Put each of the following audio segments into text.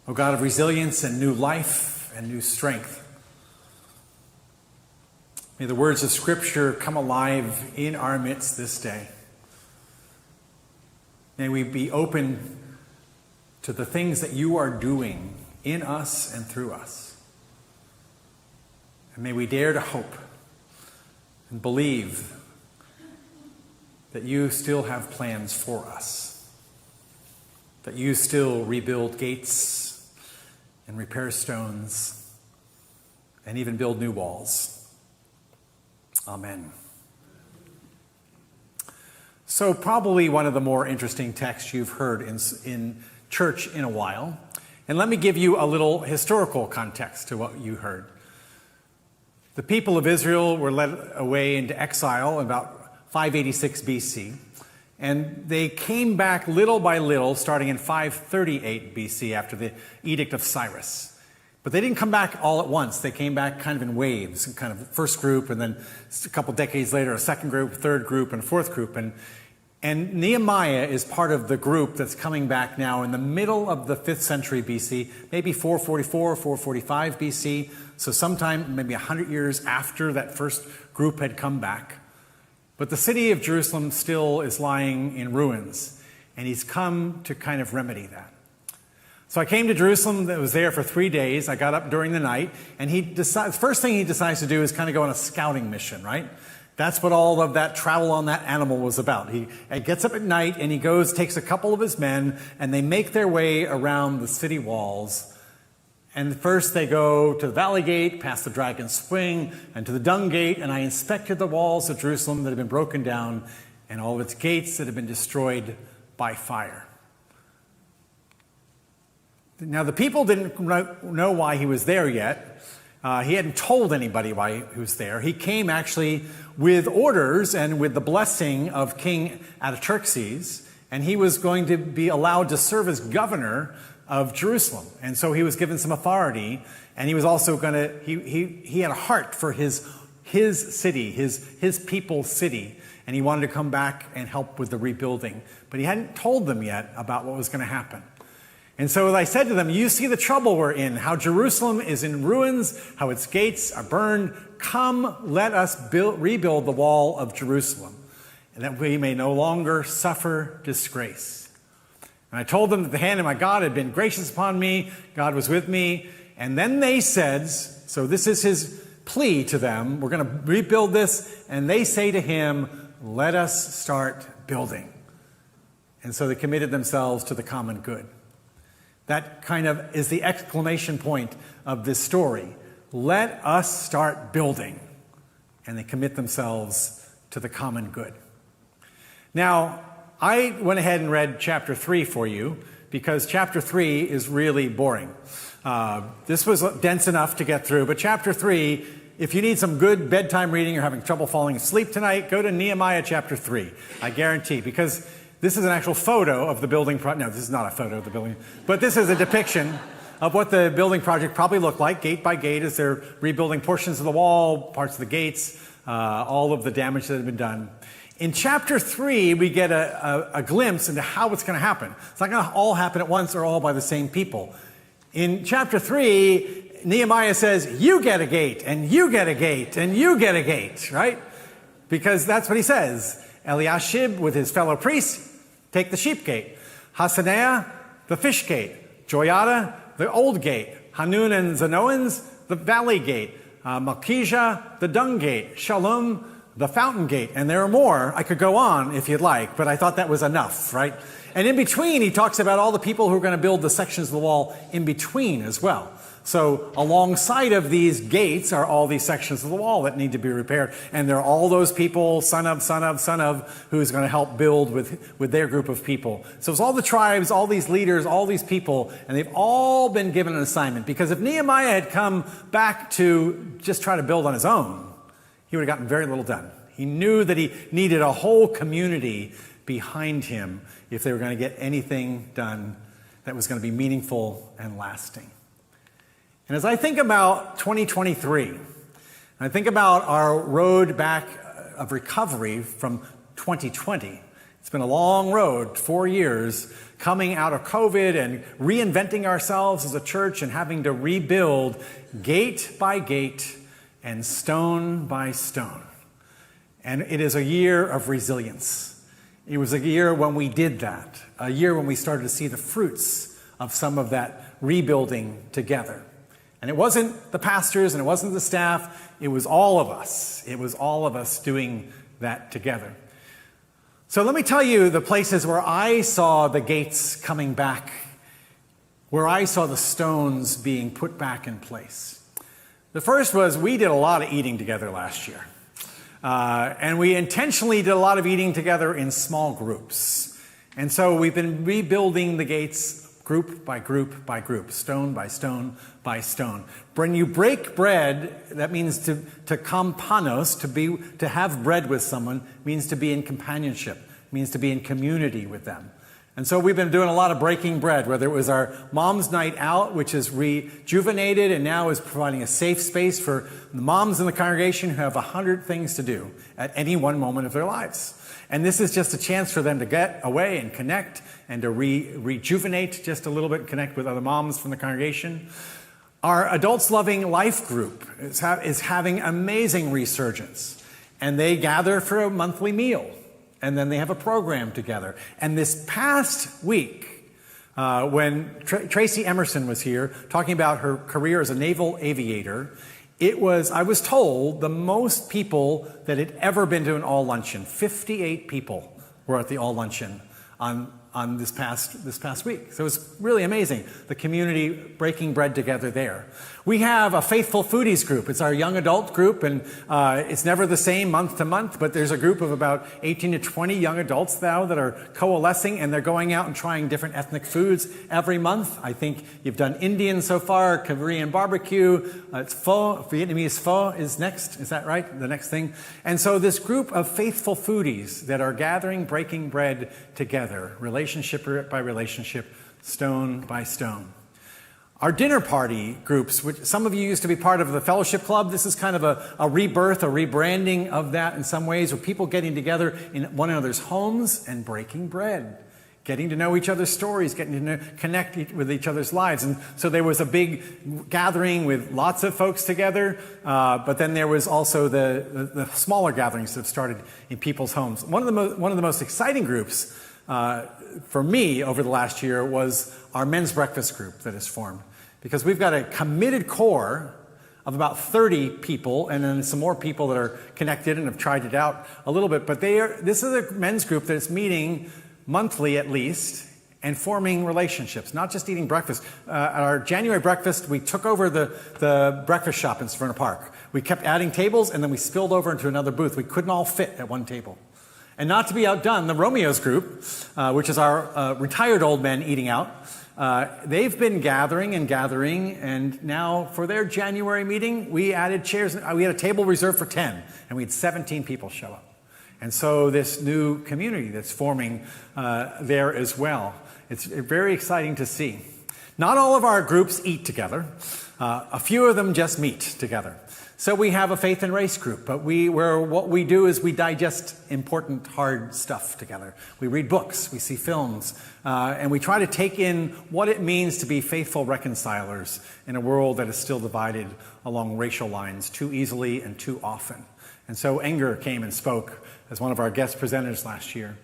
O God of resilience and new life and new strength. May the words of Scripture come alive in our midst this day. May we be open to the things that you are doing in us and through us. And may we dare to hope and believe that you still have plans for us, that you still rebuild gates and repair stones and even build new walls. Amen. So probably one of the more interesting texts you've heard in church in a while. And let me give you a little historical context to what you heard. The people of Israel were led away into exile in about 586 BC. And they came back little by little, starting in 538 BC after the Edict of Cyrus. But they didn't come back all at once. They came back kind of in waves, kind of first group, and then a couple decades later, a second group, third group, and fourth group. And Nehemiah is part of the group that's coming back now in the middle of the 5th century BC, maybe 444, 445 BC. So sometime, maybe 100 years after that first group had come back. But the city of Jerusalem still is lying in ruins, and he's come to kind of remedy that. So I came to Jerusalem, that was there for 3 days. I got up during the night, and first thing he decides to do is kind of go on a scouting mission, right? That's what all of that travel on that animal was about. He gets up at night, and he takes a couple of his men, and they make their way around the city walls. And first they go to the Valley Gate, past the Dragon's Swing, and to the Dung Gate, and I inspected the walls of Jerusalem that had been broken down, and all of its gates that had been destroyed by fire. Now, the people didn't know why he was there yet. He hadn't told anybody why he was there. He came actually with orders and with the blessing of King Artaxerxes, and he was going to be allowed to serve as governor of Jerusalem. And so he was given some authority, and he was also going to, he had a heart for his city, his people's city, and he wanted to come back and help with the rebuilding. But he hadn't told them yet about what was going to happen. And so I said to them, you see the trouble we're in, how Jerusalem is in ruins, how its gates are burned. Come, let us rebuild the wall of Jerusalem, and that we may no longer suffer disgrace. And I told them that the hand of my God had been gracious upon me, God was with me. And then they said, so this is his plea to them, we're going to rebuild this, and they say to him, let us start building. And so they committed themselves to the common good. That kind of is the exclamation point of this story. Let us start building. And they commit themselves to the common good. Now, I went ahead and read chapter 3 for you because chapter 3 is really boring. This was dense enough to get through, but chapter 3, if you need some good bedtime reading, you're having trouble falling asleep tonight, go to Nehemiah chapter 3. I guarantee, because this is an actual photo of the building project. No, this is not a photo of the building, but this is a depiction of what the building project probably looked like, gate by gate, as they're rebuilding portions of the wall, parts of the gates, all of the damage that had been done. In chapter 3, we get a glimpse into how it's going to happen. It's not going to all happen at once or all by the same people. In chapter 3, Nehemiah says, you get a gate, and you get a gate, and you get a gate, right? Because that's what he says. Eliashib with his fellow priests, take the sheep gate. Hassenaah, the fish gate. Joiada, the old gate. Hanun and Zanoans, the valley gate. Malchijah, the dung gate. Shalom, the fountain gate. And there are more. I could go on if you'd like, but I thought that was enough, right? And in between, he talks about all the people who are going to build the sections of the wall in between as well. So alongside of these gates are all these sections of the wall that need to be repaired. And there are all those people, son of, who's going to help build with their group of people. So it's all the tribes, all these leaders, all these people, and they've all been given an assignment. Because if Nehemiah had come back to just try to build on his own, he would have gotten very little done. He knew that he needed a whole community behind him if they were going to get anything done that was going to be meaningful and lasting. And as I think about 2023, and I think about our road back of recovery from 2020, it's been a long road, 4 years, coming out of COVID and reinventing ourselves as a church and having to rebuild gate by gate and stone by stone. And it is a year of resilience. It was a year when we did that, a year when we started to see the fruits of some of that rebuilding together. And it wasn't the pastors and it wasn't the staff, it was all of us. It was all of us doing that together. So let me tell you the places where I saw the gates coming back, where I saw the stones being put back in place. The first was we did a lot of eating together last year. And we intentionally did a lot of eating together in small groups. And so we've been rebuilding the gates group by group by group, stone by stone by stone. When you break bread, that means to kompanos, to have bread with someone, means to be in companionship, means to be in community with them. And so we've been doing a lot of breaking bread, whether it was our Mom's Night Out, which is rejuvenated and now is providing a safe space for the moms in the congregation who have 100 things to do at any one moment of their lives. And this is just a chance for them to get away and connect and to rejuvenate just a little bit, connect with other moms from the congregation. Our Adults Loving Life group is having amazing resurgence. And they gather for a monthly meal. And then they have a program together. And this past week, when Tracy Emerson was here talking about her career as a naval aviator, I was told, the most people that had ever been to an all luncheon. 58 people were at the all luncheon on this past week. So it was really amazing, the community breaking bread together there. We have a Faithful Foodies group. It's our young adult group, and it's never the same month to month, but there's a group of about 18 to 20 young adults now that are coalescing, and they're going out and trying different ethnic foods every month. I think you've done Indian so far, Korean barbecue, it's pho, Vietnamese pho is next. Is that right? The next thing. And so this group of Faithful Foodies that are gathering, breaking bread together, relationship by relationship, stone by stone. Our dinner party groups, which some of you used to be part of the fellowship club, this is kind of a rebirth, a rebranding of that in some ways, where people getting together in one another's homes and breaking bread, getting to know each other's stories, getting to connect with each other's lives. And so there was a big gathering with lots of folks together, but then there was also the smaller gatherings that have started in people's homes. One of the most exciting groups for me over the last year was our men's breakfast group that is formed. Because we've got a committed core of about 30 people, and then some more people that are connected and have tried it out a little bit. But this is a men's group that is meeting monthly at least and forming relationships, not just eating breakfast. At our January breakfast, we took over the breakfast shop in Severna Park. We kept adding tables, and then we spilled over into another booth. We couldn't all fit at one table. And not to be outdone, the Romeo's group, which is our retired old men eating out, they've been gathering, and now for their January meeting, we added chairs. We had a table reserved for 10, and we had 17 people show up. And so this new community that's forming there as well. It's very exciting to see. Not all of our groups eat together. A few of them just meet together. So we have a faith and race group, but what we do is we digest important, hard stuff together. We read books, we see films, and we try to take in what it means to be faithful reconcilers in a world that is still divided along racial lines too easily and too often. And so Enger came and spoke as one of our guest presenters last year.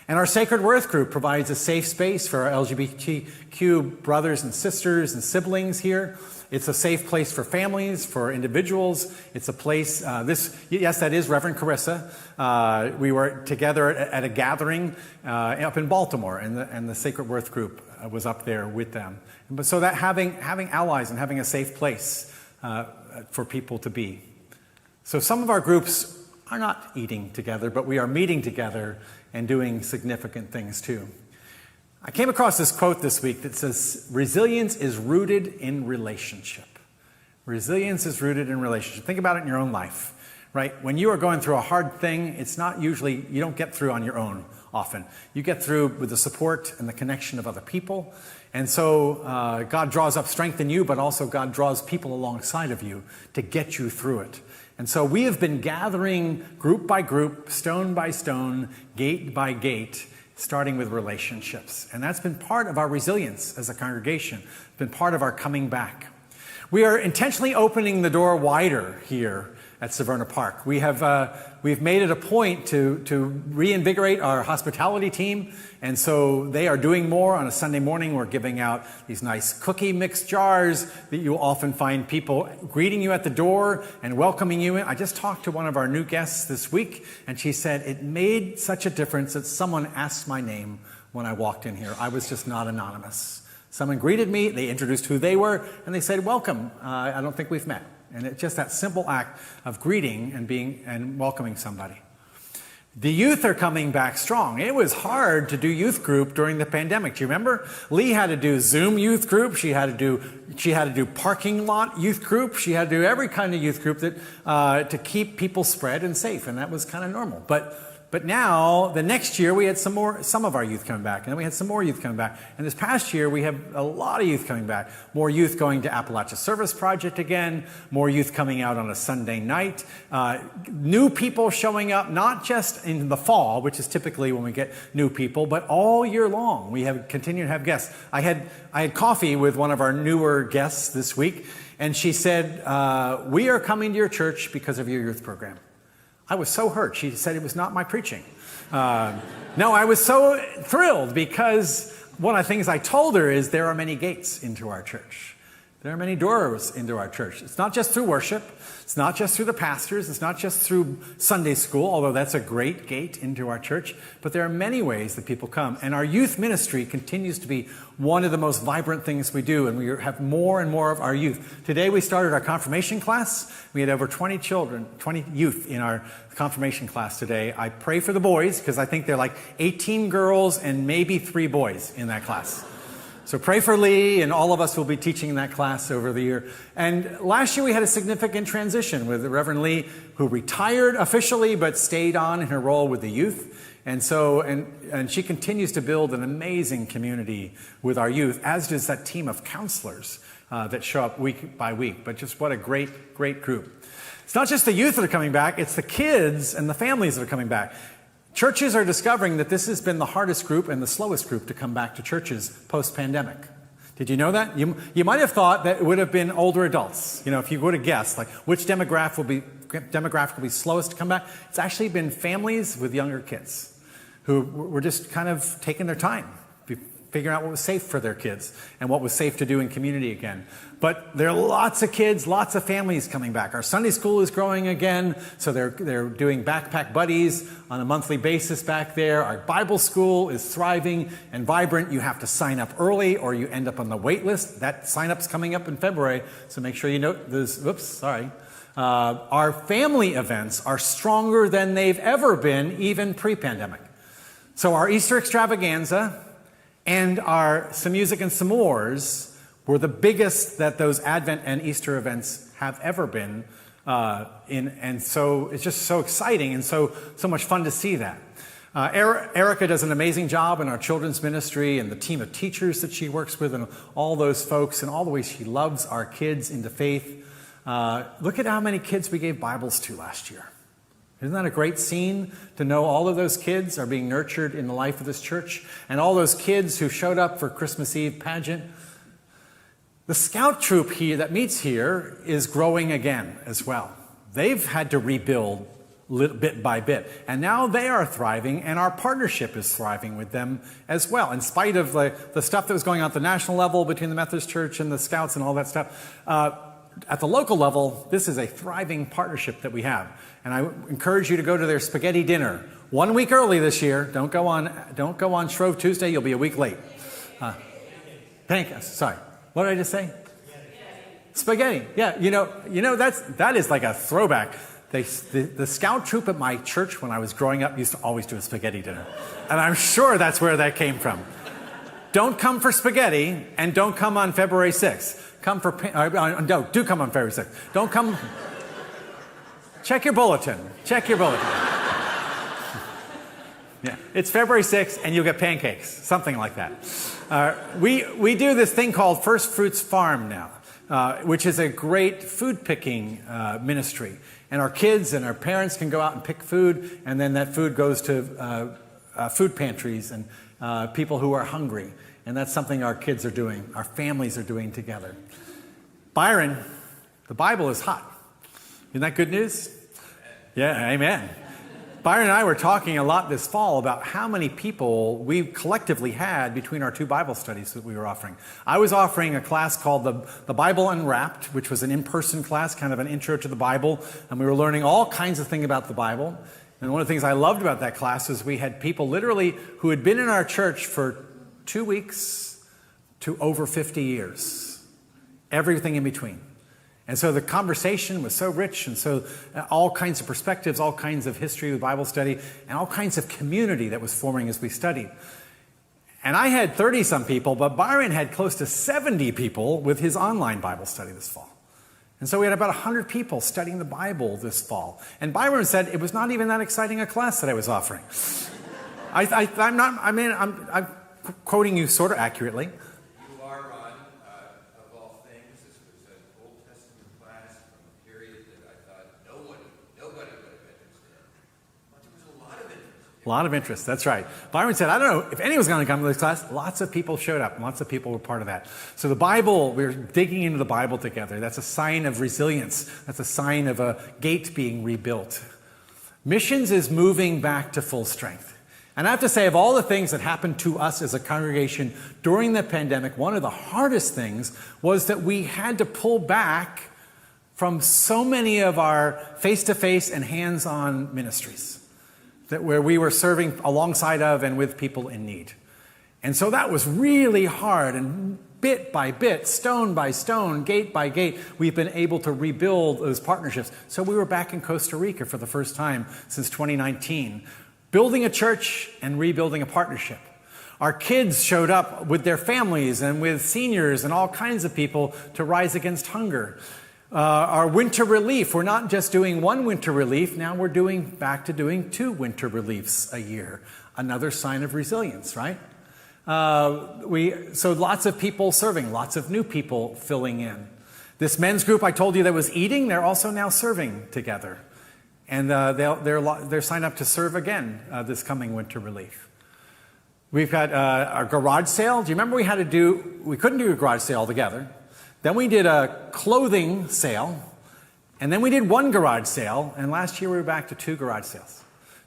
And our Sacred Worth group provides a safe space for our LGBTQ brothers and sisters and siblings here. It's a safe place for families, for individuals. It's a place, yes, that is Reverend Carissa. We were together at a gathering up in Baltimore, and the Sacred Worth group was up there with them. But so that having allies and having a safe place for people to be. So some of our groups are not eating together, but we are meeting together and doing significant things too. I came across this quote this week that says, resilience is rooted in relationship. Resilience is rooted in relationship. Think about it in your own life, right? When you are going through a hard thing, it's not usually, you don't get through on your own often. You get through with the support and the connection of other people. And so God draws up strength in you, but also God draws people alongside of you to get you through it. And so we have been gathering group by group, stone by stone, gate by gate, starting with relationships. And that's been part of our resilience as a congregation, been part of our coming back. We are intentionally opening the door wider here at Severna Park. We've made it a point to reinvigorate our hospitality team, and so they are doing more. On a Sunday morning, we're giving out these nice cookie mix jars that you'll often find people greeting you at the door and welcoming you in. I just talked to one of our new guests this week, and she said it made such a difference that someone asked my name when I walked in here. I was just not anonymous. Someone greeted me, they introduced who they were, and they said, welcome, I don't think we've met. And it's just that simple act of greeting and welcoming somebody. The youth are coming back strong. It was hard to do youth group during the pandemic. Do you remember? Lee had to do Zoom youth group. She had to do parking lot youth group. She had to do every kind of youth group that to keep people spread and safe, and that was kind of normal. But now, the next year, we had some of our youth coming back, and then we had some more youth coming back. And this past year, we have a lot of youth coming back. More youth going to Appalachia Service Project again, more youth coming out on a Sunday night, new people showing up, not just in the fall, which is typically when we get new people, but all year long. We have continued to have guests. I had coffee with one of our newer guests this week, and she said, we are coming to your church because of your youth program. I was so hurt. She said it was not my preaching. No, I was so thrilled because one of the things I told her is there are many gates into our church. There are many doors into our church. It's not just through worship. It's not just through the pastors. It's not just through Sunday school, although that's a great gate into our church. But there are many ways that people come. And our youth ministry continues to be one of the most vibrant things we do. And we have more and more of our youth. Today we started our confirmation class. We had over 20 youth in our confirmation class today. I pray for the boys because I think they're like 18 girls and maybe 3 boys in that class. So pray for Lee, and all of us will be teaching in that class over the year. And last year we had a significant transition with Reverend Lee, who retired officially but stayed on in her role with the youth. And so, and she continues to build an amazing community with our youth, as does that team of counselors that show up week by week. But just what a great, great group. It's not just the youth that are coming back, it's the kids and the families that are coming back. Churches are discovering that this has been the hardest group and the slowest group to come back to churches post-pandemic. Did you know that? You might have thought that it would have been older adults. You know, if you would have guessed, like, which demographic will be slowest to come back? It's actually been families with younger kids who were just kind of taking their time, figuring out what was safe for their kids and what was safe to do in community again. But there are lots of kids, lots of families coming back. Our Sunday school is growing again, so they're doing backpack buddies on a monthly basis back there. Our Bible school is thriving and vibrant. You have to sign up early or you end up on the wait list. That sign-up's coming up in February, so make sure you note this. Our family events are stronger than they've ever been, even pre-pandemic. So our Easter extravaganza and our Some Music and S'mores were the biggest that those Advent and Easter events have ever been. And so it's just so exciting and so much fun to see that. Erica does an amazing job in our children's ministry and the team of teachers that she works with and all those folks and all the ways she loves our kids into faith. Look at how many kids we gave Bibles to last year. Isn't that a great scene to know all of those kids are being nurtured in the life of this church and all those kids who showed up for Christmas Eve pageant? The scout troop here that meets here is growing again as well. They've had to rebuild bit by bit, and now they are thriving, and our partnership is thriving with them as well. In spite of the stuff that was going on at the national level between the Methodist Church and the Scouts and all that stuff, at the local level, this is a thriving partnership that we have. And I encourage you to go to their spaghetti dinner 1 week early this year. Don't go on Shrove Tuesday. You'll be a week late. Sorry. What did I just say? Spaghetti. Yeah. You know that is like a throwback. The scout troop at my church when I was growing up used to always do a spaghetti dinner, and I'm sure that's where that came from. Don't come for spaghetti, and don't come on February 6th. Come for do come on February 6th. Don't come. Check your bulletin. Yeah, it's February 6th, and you'll get pancakes, something like that. We do this thing called First Fruits Farm now, which is a great food picking ministry. And our kids and our parents can go out and pick food, and then that food goes to food pantries and people who are hungry. And that's something our kids are doing, our families are doing together. Byron, the Bible is hot. Isn't that good news? Yeah, amen. Byron and I were talking a lot this fall about how many people we collectively had between our two Bible studies that we were offering. I was offering a class called the Bible Unwrapped, which was an in-person class, kind of an intro to the Bible, and we were learning all kinds of things about the Bible. And one of the things I loved about that class is we had people literally who had been in our church for 2 weeks to over 50 years, everything in between. And so the conversation was so rich, and so all kinds of perspectives, all kinds of history with Bible study, and all kinds of community that was forming as we studied. And I had 30-some people, but Byron had close to 70 people with his online Bible study this fall. And so we had about 100 people studying the Bible this fall. And Byron said it was not even that exciting a class that I was offering. I'm quoting you sort of accurately. A lot of interest, that's right. Byron said, I don't know if anyone's going to come to this class. Lots of people showed up. Lots of people were part of that. So the Bible, we're digging into the Bible together. That's a sign of resilience. That's a sign of a gate being rebuilt. Missions is moving back to full strength. And I have to say, of all the things that happened to us as a congregation during the pandemic, one of the hardest things was that we had to pull back from so many of our face-to-face and hands-on ministries where we were serving alongside of and with people in need. And so that was really hard, and bit by bit, stone by stone, gate by gate, we've been able to rebuild those partnerships. So we were back in Costa Rica for the first time since 2019, building a church and rebuilding a partnership. Our kids showed up with their families and with seniors and all kinds of people to rise against hunger. Our winter relief, we're not just doing one winter relief, now we're back to doing 2 winter reliefs a year. Another sign of resilience, right? So lots of people serving, lots of new people filling in. This men's group I told you that was eating, they're also now serving together. And they're signed up to serve again this coming winter relief. We've got our garage sale. Do you remember we couldn't do a garage sale together. Then we did a clothing sale, and then we did 1 garage sale, and last year we were back to 2 garage sales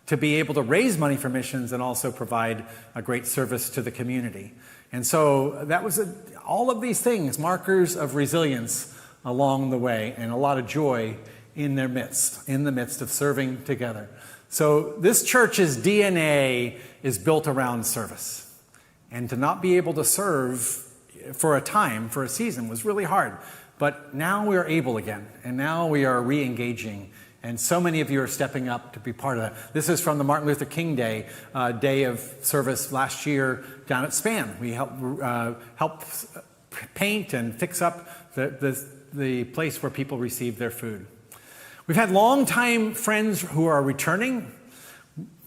to be able to raise money for missions and also provide a great service to the community. And so that was all of these things, markers of resilience along the way, and a lot of joy in the midst of serving together. So this church's DNA is built around service, and to not be able to serve for a season was really hard. But now we are able again, and now we are re-engaging, and so many of you are stepping up to be part of that. This is from the Martin Luther King Day of service last year down at Span. We helped paint and fix up the place where people received their food. We've had longtime friends who are returning.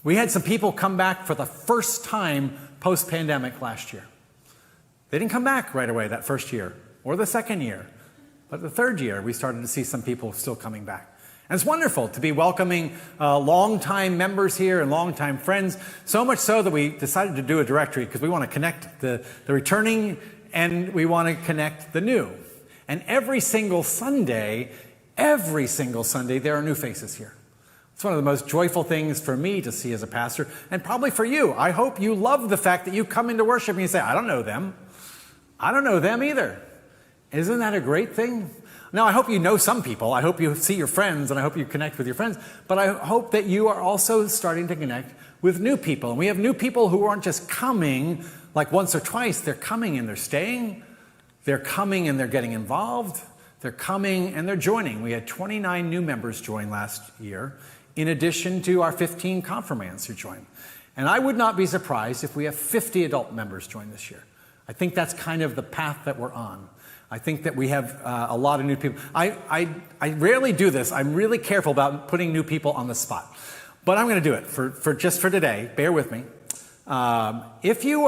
We had some people come back for the first time post-pandemic last year. They didn't come back right away that first year or the second year, but the third year we started to see some people still coming back. And it's wonderful to be welcoming longtime members here and longtime friends, so much so that we decided to do a directory because we want to connect the returning and we want to connect the new. And every single Sunday, there are new faces here. It's one of the most joyful things for me to see as a pastor, and probably for you. I hope you love the fact that you come into worship and you say, I don't know them. I don't know them either. Isn't that a great thing? Now, I hope you know some people. I hope you see your friends, and I hope you connect with your friends. But I hope that you are also starting to connect with new people. And we have new people who aren't just coming like once or twice. They're coming and they're staying. They're coming and they're getting involved. They're coming and they're joining. We had 29 new members join last year, in addition to our 15 confirmands who joined. And I would not be surprised if we have 50 adult members join this year. I think that's kind of the path that we're on. I think that we have a lot of new people. I rarely do this. I'm really careful about putting new people on the spot. But I'm going to do it for today. Bear with me. If you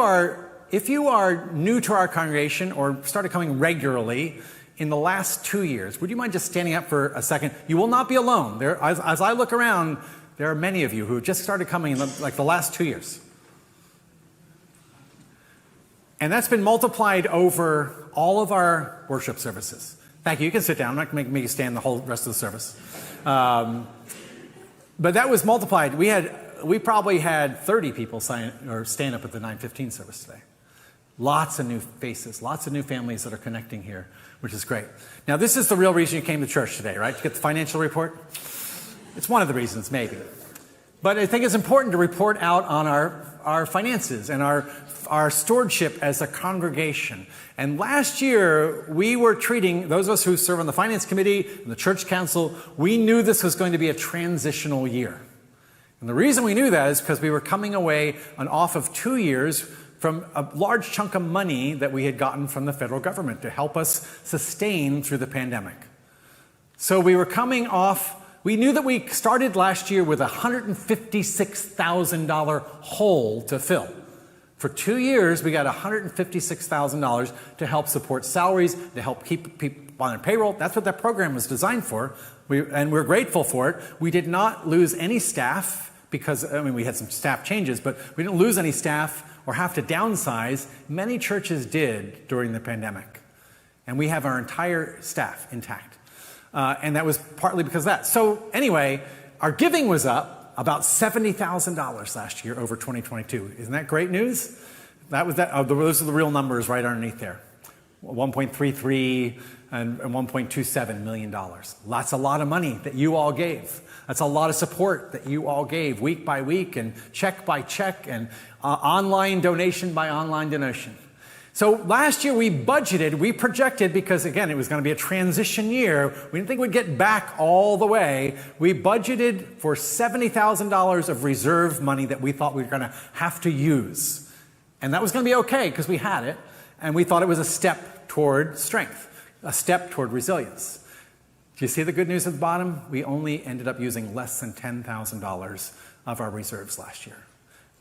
are new to our congregation or started coming regularly in the last 2 years, would you mind just standing up for a second? You will not be alone. As I look around, there are many of you who just started coming in the last 2 years. And that's been multiplied over all of our worship services. Thank you. You can sit down. I'm not going to make you stand the whole rest of the service. But that was multiplied. We probably had 30 people stand up at the 9:15 service today. Lots of new faces, lots of new families that are connecting here, which is great. Now, this is the real reason you came to church today, right? To get the financial report? It's one of the reasons, maybe. But I think it's important to report out on our finances and our stewardship as a congregation. And last year, we were treating, those of us who serve on the finance committee and the church council, we knew this was going to be a transitional year. And the reason we knew that is because we were coming away on off of 2 years from a large chunk of money that we had gotten from the federal government to help us sustain through the pandemic. So we were coming off, we knew that we started last year with a $156,000 hole to fill. For 2 years, we got $156,000 to help support salaries, to help keep people on their payroll. That's what that program was designed for, and we're grateful for it. We did not lose any staff because, we had some staff changes, but we didn't lose any staff or have to downsize. Many churches did during the pandemic. And we have our entire staff intact. And that was partly because of that. So anyway, our giving was up about $70,000 last year over 2022. Isn't that great news? Those are the real numbers right underneath there. 1.33 and $1.27 million. That's a lot of money that you all gave. That's a lot of support that you all gave week by week and check by check and online donation by online donation. So last year we projected, because again, it was going to be a transition year. We didn't think we'd get back all the way. We budgeted for $70,000 of reserve money that we thought we were going to have to use. And that was going to be okay because we had it. And we thought it was a step toward strength, a step toward resilience. Do you see the good news at the bottom? We only ended up using less than $10,000 of our reserves last year.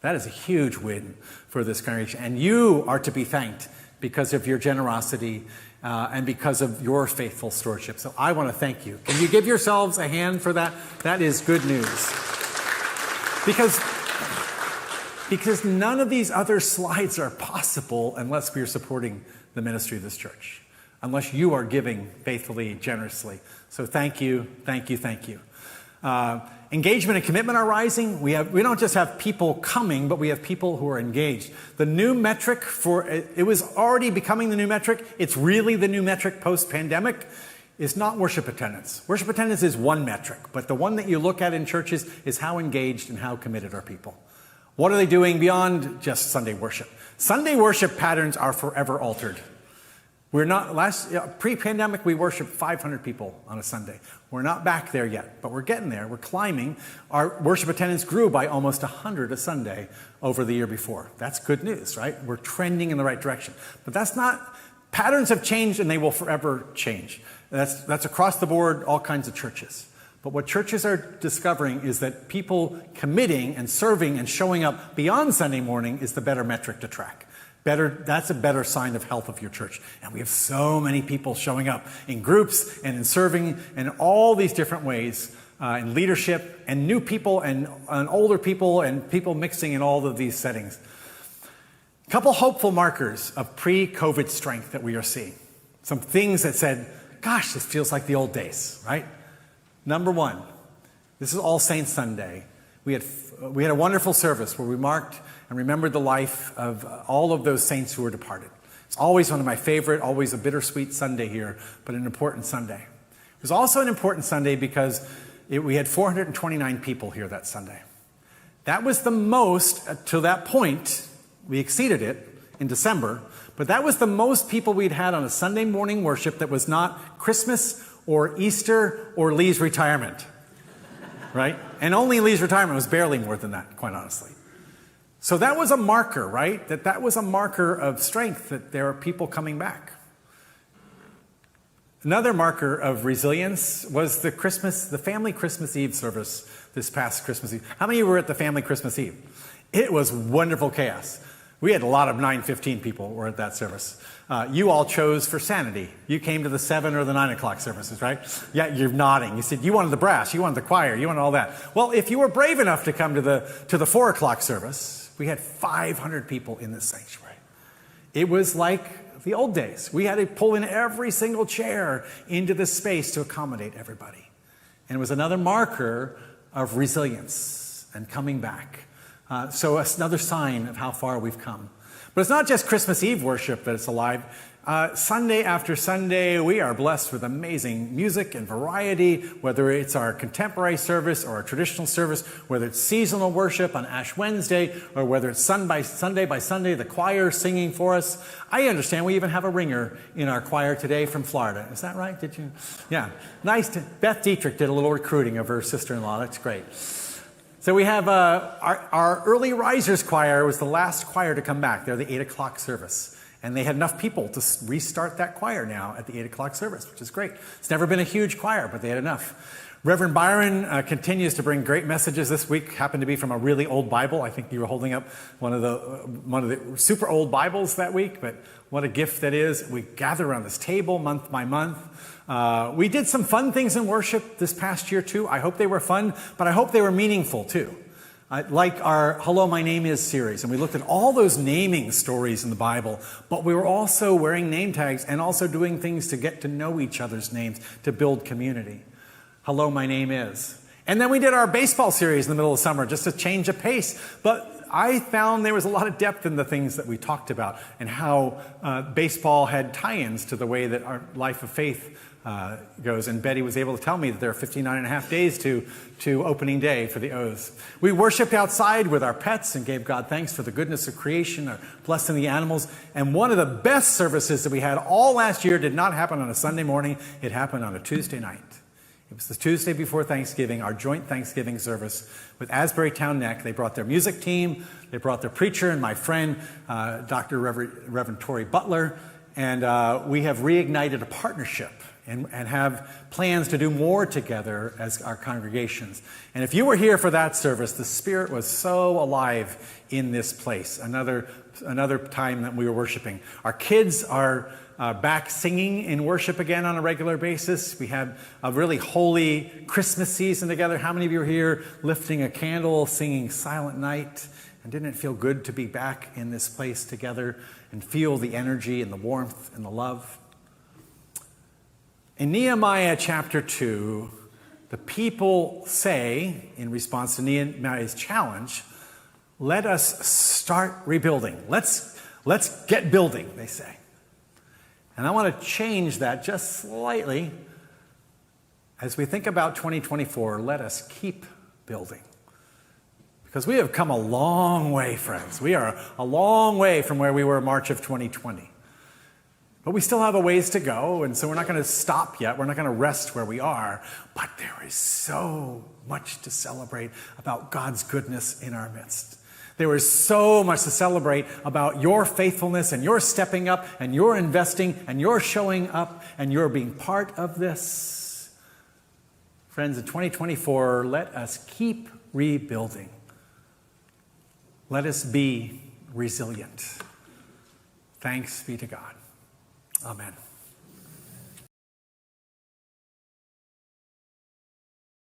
That is a huge win for this congregation. And you are to be thanked because of your generosity and because of your faithful stewardship. So I want to thank you. Can you give yourselves a hand for that? That is good news. Because none of these other slides are possible unless we are supporting the ministry of this church, unless you are giving faithfully, generously. So thank you, thank you, thank you. Engagement and commitment are rising. We don't just have people coming, but we have people who are engaged. The new metric it was already becoming the new metric. It's really the new metric post-pandemic. Is not worship attendance. Worship attendance is one metric, but the one that you look at in churches is how engaged and how committed are people. What are they doing beyond just Sunday worship? Sunday worship patterns are forever altered. Pre-pandemic, we worshiped 500 people on a Sunday. We're not back there yet, but we're getting there. We're climbing. Our worship attendance grew by almost 100 a Sunday over the year before. That's good news, right? We're trending in the right direction. But patterns have changed and they will forever change. That's across the board, all kinds of churches. But what churches are discovering is that people committing and serving and showing up beyond Sunday morning is the better metric to track. That's a better sign of health of your church. And we have so many people showing up in groups and in serving in all these different ways, in leadership and new people and older people and people mixing in all of these settings. A couple hopeful markers of pre-COVID strength that we are seeing. Some things that said, gosh, this feels like the old days, right? Number one, this is All Saints Sunday. We had a wonderful service where we marked and remembered the life of all of those saints who were departed. It's always one of my favorite, always a bittersweet Sunday here, but an important Sunday. It was also an important Sunday because we had 429 people here that Sunday. That was the most, to that point, we exceeded it in December, but that was the most people we'd had on a Sunday morning worship that was not Christmas or Easter or Lee's retirement, right? And only Lee's retirement was barely more than that, quite honestly. So that was a marker, right? That was a marker of strength, that there are people coming back. Another marker of resilience was the family Christmas Eve service this past Christmas Eve. How many of you were at the family Christmas Eve? It was wonderful chaos. We had a lot of 9:15 people were at that service. You all chose for sanity. You came to the 7 or the 9 o'clock services, right? Yeah, you're nodding. You said you wanted the brass, you wanted the choir, you wanted all that. Well, if you were brave enough to come to the 4 o'clock service, we had 500 people in this sanctuary. It was like the old days. We had to pull in every single chair into this space to accommodate everybody. And it was another marker of resilience and coming back. So it's another sign of how far we've come. But it's not just Christmas Eve worship that it's alive. Sunday after Sunday, we are blessed with amazing music and variety, whether it's our contemporary service or our traditional service, whether it's seasonal worship on Ash Wednesday, or whether it's Sunday by Sunday, the choir singing for us. I understand we even have a ringer in our choir today from Florida. Is that right? Did you? Yeah. Nice. Beth Dietrich did a little recruiting of her sister-in-law. That's great. So we have our Early Risers choir was the last choir to come back. They're the 8 o'clock service. And they had enough people to restart that choir now at the 8 o'clock service, which is great. It's never been a huge choir, but they had enough. Reverend Byron continues to bring great messages. This week happened to be from a really old Bible. I think you were holding up one of the super old Bibles that week, but what a gift that is. We gather around this table month by month. We did some fun things in worship this past year too. I hope they were fun, but I hope they were meaningful too. Like our Hello, My Name Is series, and we looked at all those naming stories in the Bible, but we were also wearing name tags and also doing things to get to know each other's names, to build community. Hello, my name is. And then we did our baseball series in the middle of summer just to change the pace. But I found there was a lot of depth in the things that we talked about and how baseball had tie-ins to the way that our life of faith goes. And Betty was able to tell me that there are 59 and a half days to opening day for the O's. We worshiped outside with our pets and gave God thanks for the goodness of creation, our blessing the animals. And one of the best services that we had all last year did not happen on a Sunday morning. It happened on a Tuesday night. It was the Tuesday before Thanksgiving, our joint Thanksgiving service with Asbury Town Neck. They brought their music team, they brought their preacher and my friend, Dr. Reverend Tori Butler, and we have reignited a partnership and have plans to do more together as our congregations. And if you were here for that service, the Spirit was so alive in this place. Another time that we were worshiping. Our kids are back singing in worship again on a regular basis. We had a really holy Christmas season together. How many of you are here lifting a candle, singing Silent Night? And didn't it feel good to be back in this place together and feel the energy and the warmth and the love? In Nehemiah chapter 2, the people say, in response to Nehemiah's challenge, let us start rebuilding. Let's get building, they say. And I want to change that just slightly. As we think about 2024, let us keep building. Because we have come a long way, friends. We are a long way from where we were in March of 2020. But we still have a ways to go, and so we're not going to stop yet. We're not going to rest where we are. But there is so much to celebrate about God's goodness in our midst. There is so much to celebrate about your faithfulness and your stepping up and your investing and your showing up and your being part of this. Friends, in 2024, let us keep rebuilding. Let us be resilient. Thanks be to God. Amen.